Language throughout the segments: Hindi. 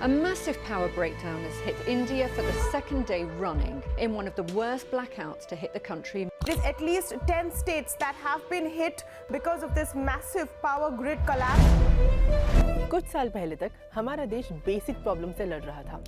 A massive power breakdown has hit India for the second day running in one of the worst blackouts to hit the country. There's at least 10 states that have been hit because of this massive power grid collapse. कुछ साल पहले तक हमारा देश बेसिक प्रॉब्लम से लड़ रहा था।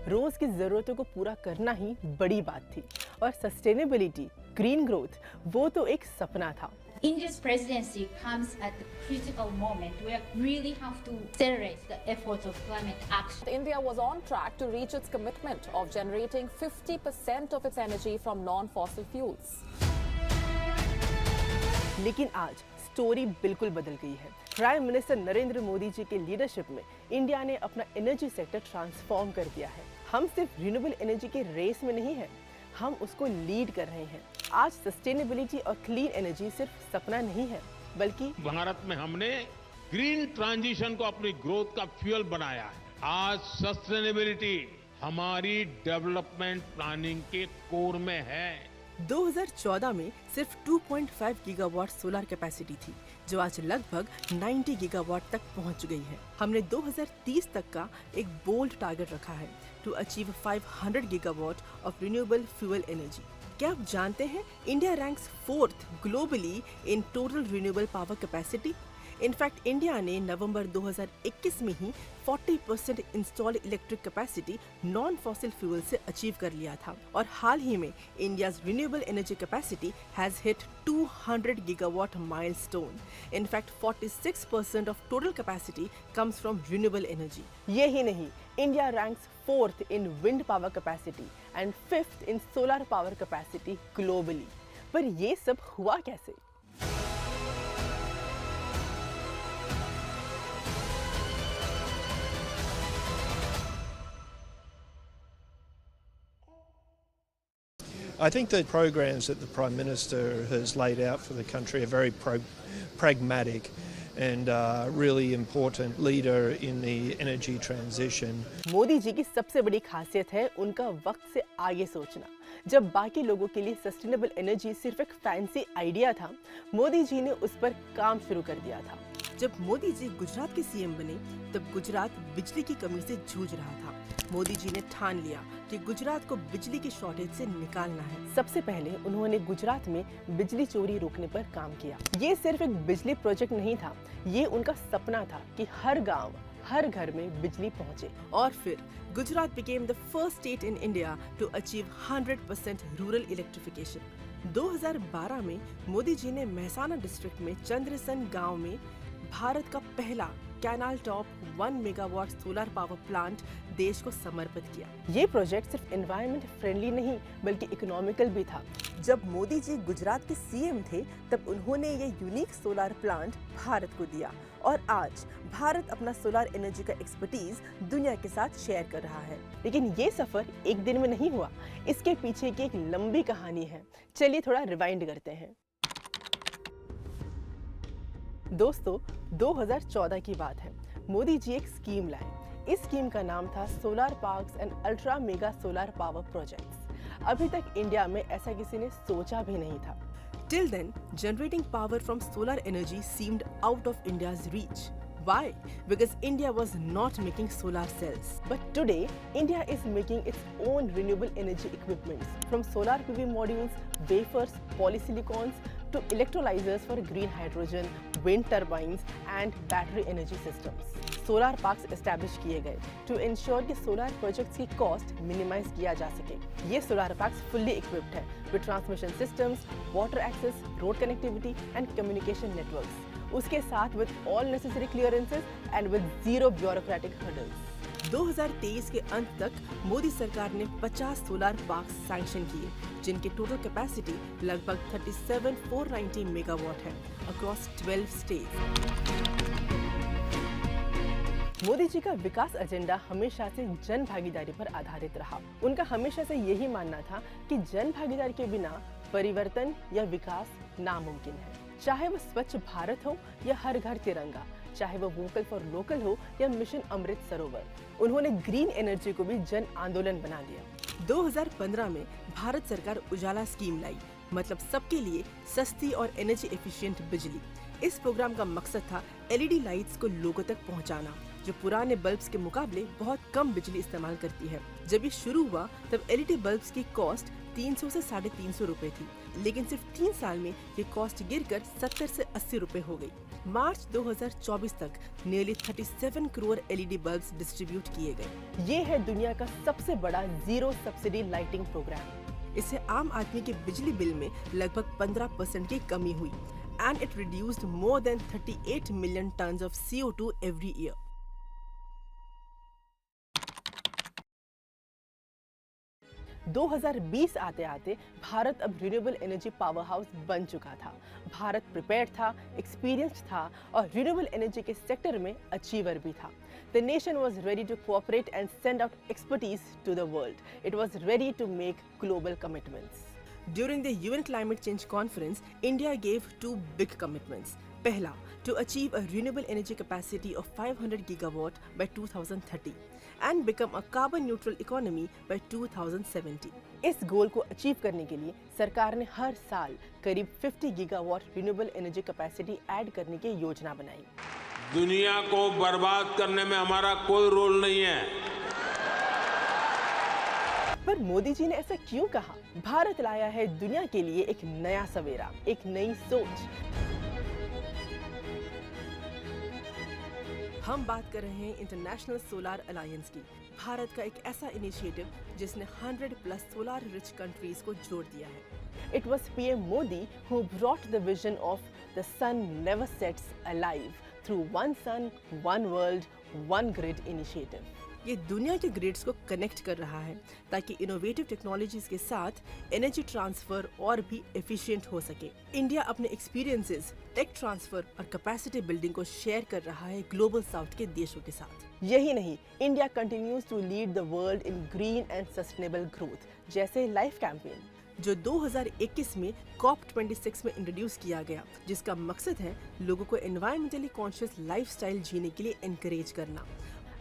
रोज की जरूरतों को पूरा करना ही बड़ी बात थी और सस्टेनेबिलिटी, ग्रीन ग्रोथ वो तो एक सपना था। India's presidency comes at the critical moment where we really have to accelerate the efforts of climate action. India was on track to reach its commitment of generating 50% of its energy from non-fossil fuels. लेकिन आज स्टोरी बिल्कुल बदल गई है। प्राइम मिनिस्टर नरेंद्र मोदी जी के लीडरशिप में इंडिया ने अपना एनर्जी सेक्टर ट्रांसफॉर्म कर दिया है। हम सिर्फ रिन्यूएबल एनर्जी के रेस में नहीं है, हम उसको लीड कर रहे हैं। आज सस्टेनेबिलिटी और क्लीन एनर्जी सिर्फ सपना नहीं है, बल्कि भारत में हमने ग्रीन ट्रांजिशन को अपनी ग्रोथ का फ्यूल बनाया है। आज सस्टेनेबिलिटी हमारी डेवलपमेंट प्लानिंग के कोर में है। 2014 में सिर्फ 2.5 गीगावाट सोलर कैपेसिटी थी, जो आज लगभग 90 गीगावाट तक पहुंच गई है। हमने 2030 तक का एक बोल्ड टारगेट रखा है to achieve 500 gigawatt of renewable fuel energy. क्या आप जानते हैं India ranks 4th globally in total renewable power capacity. In fact India ने नवंबर 2021 में ही 40% installed electric capacity non fossil fuel से अचीव कर लिया था और हाल ही में India's renewable energy capacity has hit 200 gigawatt milestone. In fact 46% of total capacity comes from renewable energy. ये ही नहीं, India ranks 4th in wind power capacity and 5th in solar power capacity globally. पर ये सब हुआ कैसे? I think the programs that the Prime Minister has laid out for the country are very pragmatic and really important leader in the energy transition. Modi ji की सबसे बड़ी खासियत है उनका वक्त से आगे सोचना। जब बाकी लोगों के लिए सस्टेनेबल एनर्जी सिर्फ एक फैंसी आइडिया था, मोदी जी ने उस पर काम शुरू कर दिया था। जब मोदी जी गुजरात के सीएम बने, तब गुजरात बिजली की कमी से जूझ रहा था। मोदी जी ने ठान लिया कि गुजरात को बिजली की शॉर्टेज से निकालना है। सबसे पहले उन्होंने गुजरात में बिजली चोरी रोकने पर काम किया। ये सिर्फ एक बिजली प्रोजेक्ट नहीं था, ये उनका सपना था कि हर गांव, हर घर में बिजली पहुंचे। और फिर Gujarat became the first state in India to achieve 100% rural electrification. 2012 में मोदी जी ने मेहसाना डिस्ट्रिक्ट में चंद्रसन गांव में भारत का पहला canal top 1 megawatt solar power plant देश को समर्पित किया। ये प्रोजेक्ट सिर्फ एनवायरनमेंट फ्रेंडली नहीं बल्कि इकोनॉमिकल भी था। जब मोदी जी गुजरात के सीएम थे, तब उन्होंने ये यूनिक सोलर प्लांट भारत को दिया और आज भारत अपना सोलर एनर्जी का एक्सपर्टीज दुनिया के साथ शेयर कर रहा है। लेकिन ये सफर एक दिन में नहीं हुआ, इसके पीछे की एक लंबी कहानी है। चलिए थोड़ा रिवाइंड करते हैं। दोस्तों, 2014 की बात है। मोदी जी एक स्कीम लाए। इस स्कीम का नाम था solar parks and ultra mega solar power projects. अभी तक इंडिया में ऐसा किसी ने सोचा भी नहीं था। Till then, generating power from solar energy seemed out of India's reach. Why? Because India was not making solar cells. But today, India is making its own renewable energy equipments, from solar PV modules, wafers, polysilicons, to electrolyzers for green hydrogen, wind turbines, and battery energy systems. Solar parks establish किए गए टू इंश्योर कि सोलर प्रोजेक्ट्स की कॉस्ट मिनिमाइज किया जा सके। ये सोलर पार्क्स फुल्ली इक्विप्ड है with transmission systems, water access, road connectivity and communication networks. उसके साथ with all necessary clearances and with zero bureaucratic hurdles. 2023 के अंत तक मोदी सरकार ने 50 सोलर पार्क्स सैंक्शन किए, जिनकी टोटल कैपेसिटी लगभग 37,490 मेगावाट है अक्रॉस 12 स्टेट्स। मोदी जी का विकास एजेंडा हमेशा से जन भागीदारी पर आधारित रहा। उनका हमेशा से यही मानना था कि जन भागीदारी के बिना परिवर्तन या विकास नामुमकिन है। चाहे वो स्वच्छ भारत हो या हर घर तिरंगा, चाहे वो वोकल फॉर लोकल हो या मिशन अमृत सरोवर, उन्होंने ग्रीन एनर्जी को भी जन आंदोलन बना दिया। 2015 में भारत सरकार उजाला स्कीम लाई, मतलब सबके लिए सस्ती और एनर्जी एफिशिएंट बिजली। इस प्रोग्राम का मकसद था एलईडी लाइट्स को लोगों तक पहुंचाना जो पुराने बल्ब्स के मुकाबले बहुत कम बिजली इस्तेमाल करती है। जब ये शुरू हुआ तब एलईडी बल्ब्स की कॉस्ट 300 से 350 रुपए थी, लेकिन सिर्फ 3 साल में ये कॉस्ट गिरकर 70 से 80 रुपए हो गई। मार्च 2024 तक nearly 37 crore LED bulbs distribute किए गए। ये है दुनिया का सबसे बड़ा जीरो सब्सिडी लाइटिंग प्रोग्राम। इससे आम आदमी के बिजली बिल में लगभग 15% की कमी हुई and it reduced more than 38 million tons of CO2 every year. – 2020 आते आते भारत अब रिन्यूएबल एनर्जी पावर हाउस बन चुका था। भारत प्रिपेयर्ड था, एक्सपीरियंस्ड था और रिन्यूएबल एनर्जी के सेक्टर में अचीवर भी था। The nation was ready to cooperate and send out expertise to the world. It was ready to make global commitments. During the UN Climate Change Conference, India gave 2 big commitments. Pehla, to achieve a renewable energy capacity of 500 gigawatt by 2030 and become a carbon neutral economy by 2070. इस गोल को अचीव करने के लिए सरकार ने हर साल करीब 50 gigawatt renewable energy capacity add करने की योजना बनाई। दुनिया को बर्बाद करने में हमारा कोई रोल नहीं है। पर मोदी जी ने ऐसा क्यों कहा? भारत लाया है दुनिया के लिए एक नया सवेरा, एक नई सोच। हम बात कर रहे हैं इंटरनेशनल सोलर अलायंस की। भारत का एक ऐसा इनिशिएटिव जिसने 100+ सोलर रिच कंट्रीज को जोड़ दिया है। It was PM Modi who brought the vision of the sun never sets alive through one sun, one world, one grid initiative. ये दुनिया के ग्रिड्स को कनेक्ट कर रहा है ताकि इनोवेटिव टेक्नोलॉजीज के साथ एनर्जी ट्रांसफर और भी एफिशिएंट हो सके। इंडिया अपने एक्सपीरियंसेस, टेक ट्रांसफर और कैपेसिटी बिल्डिंग को शेयर कर रहा है ग्लोबल साउथ के देशों के साथ। यही नहीं, India continues to lead the world in green and sustainable growth, जैसे लाइफ कैंपेन जो 2021 में COP26 में इंट्रोड्यूस किया गया, जिसका मकसद है लोगों को एनवायरमेंटली कॉन्शियस लाइफस्टाइल जीने के लिए एनकरेज करना।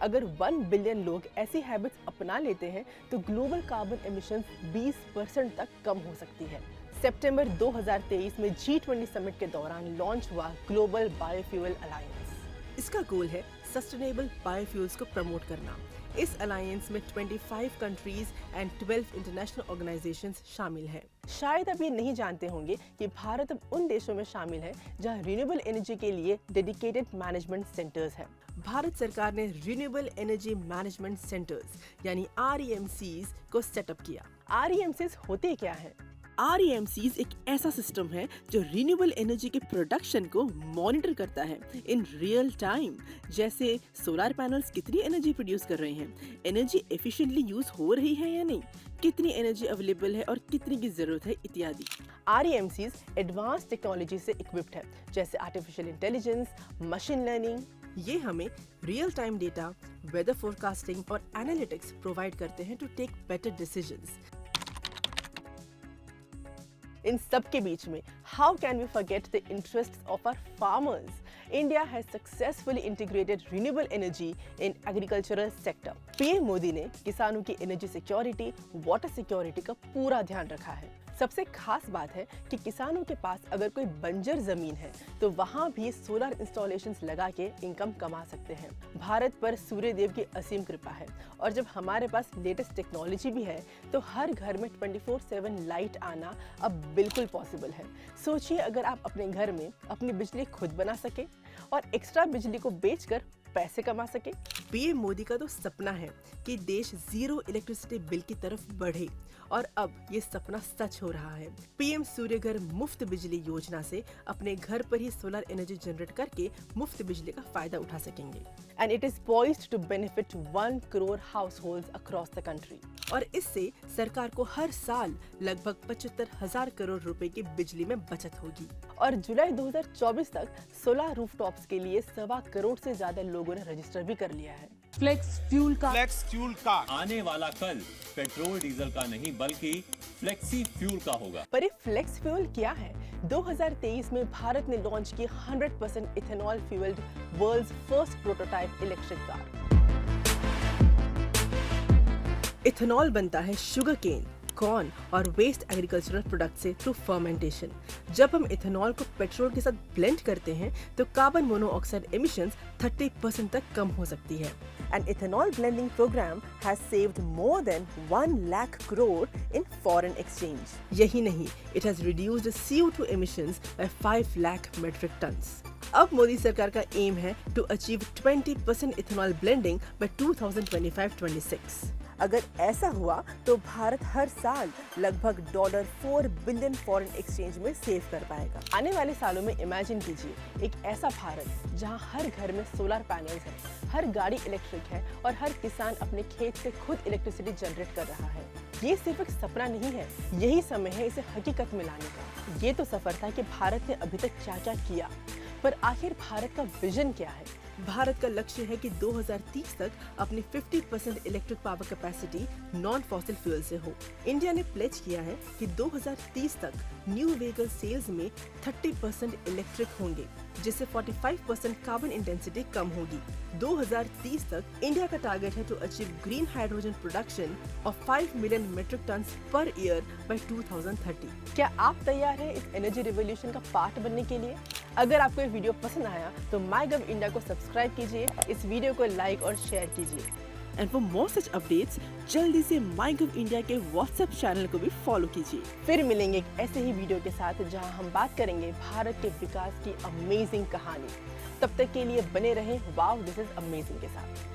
अगर 1 बिलियन लोग ऐसी हैबिट्स अपना लेते हैं तो ग्लोबल कार्बन एमिशंस 20% तक कम हो सकती है। सितंबर 2023 में G20 समिट के दौरान लॉन्च हुआ ग्लोबल बायोफ्यूल अलायंस। इसका गोल है सस्टेनेबल बायोफ्यूल्स को प्रमोट करना। इस अलायंस में 25 कंट्रीज एंड 12 इंटरनेशनल ऑर्गेनाइजेशंस शामिल हैं। शायद आप ये नहीं जानते होंगे कि भारत अब उन देशों में शामिल है जहां रिन्यूएबल एनर्जी के लिए डेडिकेटेड मैनेजमेंट सेंटर्स हैं। भारत सरकार ने रिन्यूएबल एनर्जी मैनेजमेंट सेंटर्स यानी REMCs को सेटअप किया। REMCs होते क्या हैं? REMCs एक ऐसा सिस्टम है जो रिन्यूएबल एनर्जी के प्रोडक्शन को मॉनिटर करता है इन रियल टाइम, जैसे सोलर पैनल्स कितनी एनर्जी प्रोड्यूस कर रहे हैं, एनर्जी एफिशिएंटली यूज हो रही है या नहीं, कितनी एनर्जी अवेलेबल है और कितनी की जरूरत है इत्यादि। REMCs एडवांस टेक्नोलॉजी से इक्विप्ड है, जैसे आर्टिफिशियल इंटेलिजेंस, मशीन लर्निंग। ये हमें real time data, weather forecasting और एनालिटिक्स प्रोवाइड करते हैं टू टेक बेटर डिसीजंस। इन सब के बीच में how can we forget the interests of our farmers? India has successfully integrated renewable energy in agricultural sector. PM Modi ने किसानों की एनर्जी सिक्योरिटी, वाटर सिक्योरिटी का पूरा ध्यान रखा है। सबसे खास बात है कि किसानों के पास अगर कोई बंजर जमीन है तो वहाँ भी सोलर इंस्टॉलेशंस लगा के इनकम कमा सकते हैं। भारत पर सूर्य देव की असीम कृपा है और जब हमारे पास लेटेस्ट टेक्नोलॉजी भी है तो हर घर में 24/7 लाइट आना अब बिल्कुल पॉसिबल है। सोचिए अगर आप अपने घर में अपनी बिजली खुद बना सके और एक्स्ट्रा बिजली को बेचकर पैसे कमा सके। पीएम मोदी का तो सपना है कि देश जीरो इलेक्ट्रिसिटी बिल की तरफ बढ़े और अब ये सपना सच हो रहा है। पीएम सूर्य घर मुफ्त बिजली योजना से अपने घर पर ही सोलर एनर्जी जनरेट करके मुफ्त बिजली का फायदा उठा सकेंगे। And it is poised to benefit 1 crore households across the country. और इससे सरकार को हर साल लगभग 75,000 करोड़ रुपए की बिजली में बचत होगी। और जुलाई 2024 तक सोलर रूफटॉप्स के लिए 1.25 करोड़ से ज्यादा लोगों ने रजिस्टर भी कर लिया है। फ्लेक्स फ्यूल का आने वाला कल पेट्रोल डीजल का नहीं बल्कि फ्लेक्सी फ्यूल का होगा। पर ये फ्लेक्स फ्यूल क्या है? 2023 में भारत ने लॉन्च की 100% ethanol fuelled world's first prototype electric car. Ethanol बनता है शुगर केन, कॉर्न और वेस्ट एग्रीकल्चरल प्रोडक्ट से थ्रू फर्मेंटेशन। जब हम इथेनॉल को पेट्रोल के साथ ब्लेंड करते हैं तो कार्बन मोनोऑक्साइड एमिशंस 30% तक कम हो सकती है। An ethanol blending program has saved more than 1 lakh crore in foreign exchange. यही नहीं, it has reduced CO2 emissions by 5 lakh metric tons. अब मोदी सरकार का एम है to achieve 20% ethanol blending by 2025-26। अगर ऐसा हुआ तो भारत हर साल लगभग $4 बिलियन फॉरेन एक्सचेंज में सेव कर पाएगा। आने वाले सालों में इमेजिन कीजिए एक ऐसा भारत जहां हर घर में सोलर पैनल्स हैं, हर गाड़ी इलेक्ट्रिक है और हर किसान अपने खेत से खुद इलेक्ट्रिसिटी जनरेट कर रहा है। ये सिर्फ एक सपना नहीं है, यही समय है इसे हकीकत में लाने का। ये तो सफर था कि भारत ने अभी तक क्या क्या किया, पर आखिर भारत का विजन क्या है? भारत का लक्ष्य है कि 2030 तक अपनी 50% electric power capacity non fossil fuel से हो। इंडिया ने प्लेज किया है कि 2030 तक न्यू व्हीकल सेल्स में 30% इलेक्ट्रिक होंगे, जिससे 45% कार्बन इंटेंसिटी कम होगी। 2030 तक इंडिया का टारगेट है to achieve green hydrogen production of 5 million metric ton per year by 2030। क्या आप तैयार हैं इस एनर्जी रिवॉल्यूशन का पार्ट बनने के लिए? अगर आपको ये वीडियो पसंद आया तो माईगव इंडिया को सब्सक्राइब कीजिए, इस वीडियो को लाइक और शेयर कीजिए। And for more such updates जल्दी से माईगव इंडिया के व्हाट्सएप चैनल को भी फॉलो कीजिए। फिर मिलेंगे एक ऐसे ही वीडियो के साथ जहां हम बात करेंगे भारत के विकास की अमेजिंग कहानी। तब तक के लिए बने रहें वाव दिस इज अमेजिंग के साथ।